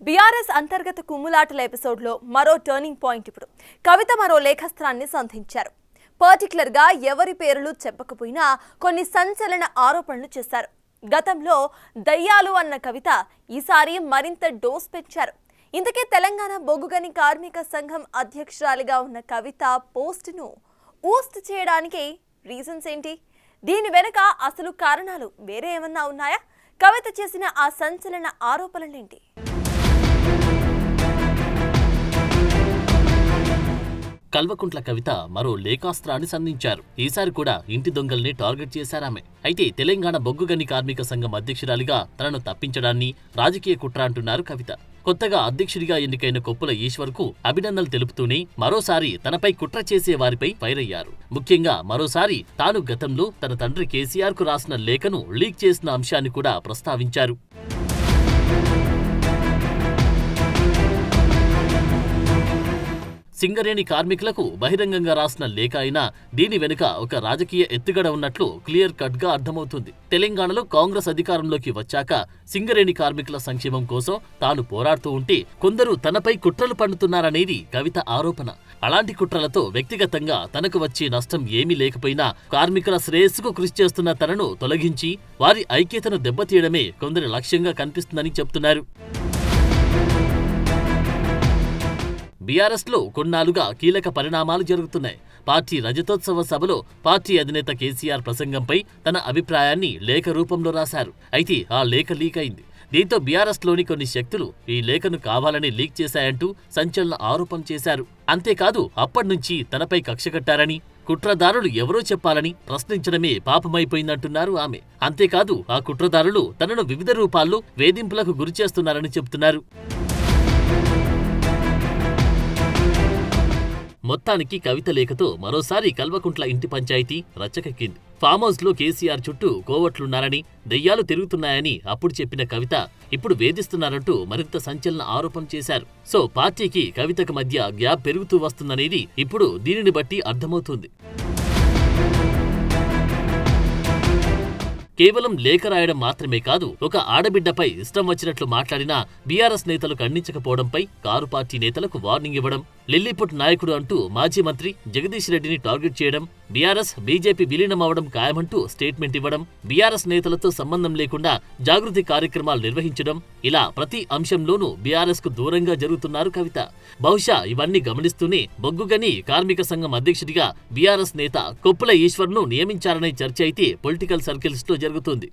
BRS అంతర్గత కుమ్ములాటల ఎపిసోడ్లో మరో టర్నింగ్ పాయింట్ ఇప్పుడు కవిత మరో లేఖస్త్రాన్ని సంధించారు. పర్టికులర్ గా ఎవరి పేర్లు చెప్పకపోయినా కొన్ని సంచలన ఆరోపణలు చేశారు. గతంలో దయ్యాలు అన్న కవిత ఈసారి మరింత డోస్ పెంచారు. ఇంతకీ తెలంగాణ బొగ్గుగని కార్మిక సంఘం అధ్యక్షురాలిగా ఉన్న కవిత పోస్టును ఊస్ట్ చేయడానికి రీజన్స్ ఏంటి? దీని వెనుక అసలు కారణాలు వేరే ఏమన్నా ఉన్నాయా? కవిత చేసిన ఆ సంచలన ఆరోపణలేంటి? కల్వకుంట్ల కవిత మరో లేఖాస్త్రాన్ని సంధించారు. ఈసారి కూడా ఇంటి దొంగల్ని టార్గెట్ చేశారామె. అయితే తెలంగాణ బొగ్గుగని కార్మిక సంఘం అధ్యక్షురాలిగా తనను తప్పించడాన్ని రాజకీయ కుట్ర అంటున్నారు కవిత. కొత్తగా అధ్యక్షుడిగా ఎన్నికైన కొప్పుల ఈశ్వర్కు అభినందనలు తెలుపుతూనే మరోసారి తనపై కుట్ర చేసే వారిపై ఫైర్ అయ్యారు. ముఖ్యంగా మరోసారి తాను గతంలో తన తండ్రి కేసీఆర్ కు రాసిన లేఖను లీక్ చేసిన అంశాన్ని కూడా ప్రస్తావించారు. సింగరేణి కార్మికులకు బహిరంగంగా రాసిన లేఖ అయినా దీని వెనుక ఒక రాజకీయ ఎత్తుగడ ఉన్నట్లు క్లియర్ కట్ గా అర్థమవుతుంది. తెలంగాణలో కాంగ్రెస్ అధికారంలోకి వచ్చాక సింగరేణి కార్మికుల సంక్షేమం కోసం తాను పోరాడుతూ ఉంటే కొందరు తనపై కుట్రలు పన్నుతున్నారనేది కవిత ఆరోపణ. అలాంటి కుట్రలతో వ్యక్తిగతంగా తనకు వచ్చే నష్టం ఏమీ లేకపోయినా కార్మికుల శ్రేయస్సుకు కృషి చేస్తున్న తనను తొలగించి వారి ఐక్యతను దెబ్బతీయడమే కొందరి లక్ష్యంగా కనిపిస్తుందని చెప్తున్నారు. బీఆర్ఎస్ లో కొన్నాళ్లుగా కీలక పరిణామాలు జరుగుతున్నాయి. పార్టీ రజతోత్సవ సభలో పార్టీ అధినేత కేసీఆర్ ప్రసంగంపై తన అభిప్రాయాన్ని లేఖ రూపంలో రాశారు. అయితే ఆ లేఖ లీక్ అయింది. దీంతో బీఆర్ఎస్ లోని కొన్ని శక్తులు ఈ లేఖను కావాలని లీక్ చేశాయంటూ సంచలన ఆరోపణ చేశారు. అంతేకాదు అప్పట్నుంచి తనపై కక్ష కట్టారని, కుట్రదారులు ఎవరో చెప్పాలని ప్రశ్నించడమే పాపమైపోయిందంటున్నారు ఆమె. అంతేకాదు ఆ కుట్రదారులు తనను వివిధ రూపాల్లో వేధింపులకు గురిచేస్తున్నారని చెబుతున్నారు. మొత్తానికి కవిత లేఖతో మరోసారి కల్వకుంట్ల ఇంటి పంచాయతీ రచ్చకెక్కింది. ఫామ్ హౌస్ లో కేసీఆర్ చుట్టూ కోవట్లున్నారని, దెయ్యాలు తిరుగుతున్నాయని అప్పుడు చెప్పిన కవిత ఇప్పుడు వేధిస్తున్నారంటూ మరింత సంచలన ఆరోపణ చేశారు. సో పార్టీకి కవితకు మధ్య గ్యాప్ పెరుగుతూ వస్తుందనేది ఇప్పుడు దీనిని బట్టి అర్థమవుతుంది. కేవలం లేఖ రాయడం మాత్రమే కాదు, ఒక ఆడబిడ్డపై ఇష్టం వచ్చినట్లు మాట్లాడినా బీఆర్ఎస్ నేతలు ఖండించకపోవడంపై కారు పార్టీ నేతలకు వార్నింగ్ ఇవ్వడం, లిల్లీపుట్ నాయకుడు అంటూ మాజీ మంత్రి జగదీష్ రెడ్డిని టార్గెట్ చేయడం, బీఆర్ఎస్ బీజేపీ విలీనమవడం ఖాయమంటూ స్టేట్మెంట్ ఇవ్వడం, బీఆర్ఎస్ నేతలతో సంబంధం లేకుండా జాగృతి కార్యక్రమాలు నిర్వహించడం, ఇలా ప్రతి అంశంలోనూ బీఆర్ఎస్ కు దూరంగా జరుగుతున్నారు కవిత. బహుశా ఇవన్నీ గమనిస్తూనే బొగ్గుగని కార్మిక సంఘం అధ్యక్షుడిగా బీఆర్ఎస్ నేత కొప్పుల ఈశ్వర్ను నియమించారనే చర్చ అయితే పొలిటికల్ సర్కిల్స్ లో జరుగుతుంది.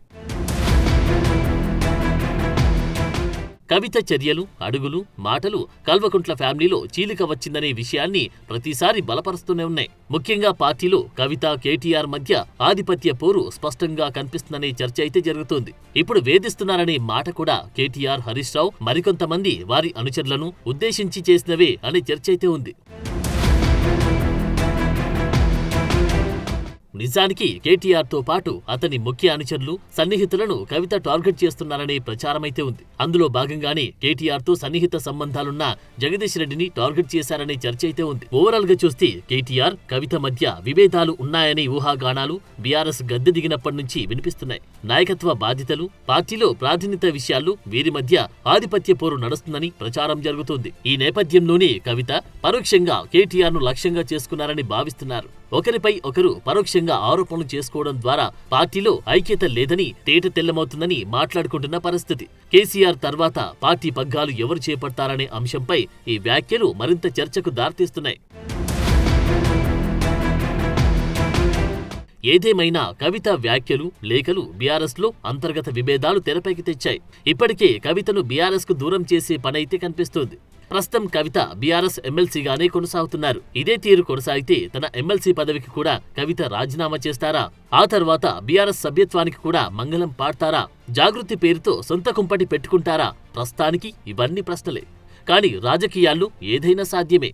కవిత చర్యలు, అడుగులు, మాటలు కల్వకుంట్ల ఫ్యామిలీలో చీలిక వచ్చిందనే విషయాన్ని ప్రతిసారి బలపరుస్తూనే ఉన్నాయి. ముఖ్యంగా పార్టీలో కవిత, కేటీఆర్ మధ్య ఆధిపత్య పోరు స్పష్టంగా కనిపిస్తుందనే చర్చ అయితే జరుగుతోంది. ఇప్పుడు వేధిస్తున్నారనే మాట కూడా కేటీఆర్, హరీష్ రావు మరికొంతమంది వారి అనుచరులను ఉద్దేశించి చేసినవే అనే చర్చ అయితే ఉంది. నిజానికి కేటీఆర్ తో పాటు అతని ముఖ్య అనుచరులు, సన్నిహితులను కవిత టార్గెట్ చేస్తున్నారనే ప్రచారమైతే ఉంది. అందులో భాగంగానే కేటీఆర్ తో సన్నిహిత సంబంధాలున్న జగదీష్ రెడ్డిని టార్గెట్ చేశారనే చర్చ అయితే ఉంది. ఓవరాల్ గా చూస్తే కేటీఆర్, కవిత మధ్య విభేదాలు ఉన్నాయనే ఊహాగానాలు బీఆర్ఎస్ గద్దె దిగినప్పటి నుంచి వినిపిస్తున్నాయి. నాయకత్వ బాధ్యతలు, పార్టీలో ప్రాధాన్యత విషయాల్లో వీరి మధ్య ఆధిపత్య పోరు నడుస్తుందని ప్రచారం జరుగుతుంది. ఈ నేపథ్యంలోనే కవిత పరోక్షంగా కేటీఆర్ ను లక్ష్యంగా చేసుకున్నారని భావిస్తున్నారు. ఒకరిపై ఒకరు పరోక్షంగా ఆరోపణలు చేసుకోవడం ద్వారా పార్టీలో ఐక్యత లేదని తేట తెల్లమవుతుందని మాట్లాడుకుంటున్న పరిస్థితి. కేసీఆర్ తర్వాత పార్టీ పగ్గాలు ఎవరు చేపడతారనే అంశంపై ఈ వ్యాఖ్యలు మరింత చర్చకు దారితీస్తున్నాయి. ఏదేమైనా కవిత వ్యాఖ్యలు, లేఖలు బీఆర్ఎస్ లో అంతర్గత విభేదాలు తెరపైకి తెచ్చాయి. ఇప్పటికే కవితను బీఆర్ఎస్ కు దూరం చేసే పనైతే కనిపిస్తోంది. ప్రస్తుతం కవిత బీఆర్ఎస్ ఎమ్మెల్సీగానే కొనసాగుతున్నారు. ఇదే తీరు కొనసాగితే తన ఎమ్మెల్సీ పదవికి కూడా కవిత రాజీనామా చేస్తారా? ఆ తర్వాత బీఆర్ఎస్ సభ్యత్వానికి కూడా మంగళం పాడతారా? జాగృతి పేరుతో సొంత కుంపటి పెట్టుకుంటారా? ప్రస్తుతానికి ఇవన్నీ ప్రశ్నలే. కానీ రాజకీయాల్లో ఏదైనా సాధ్యమే.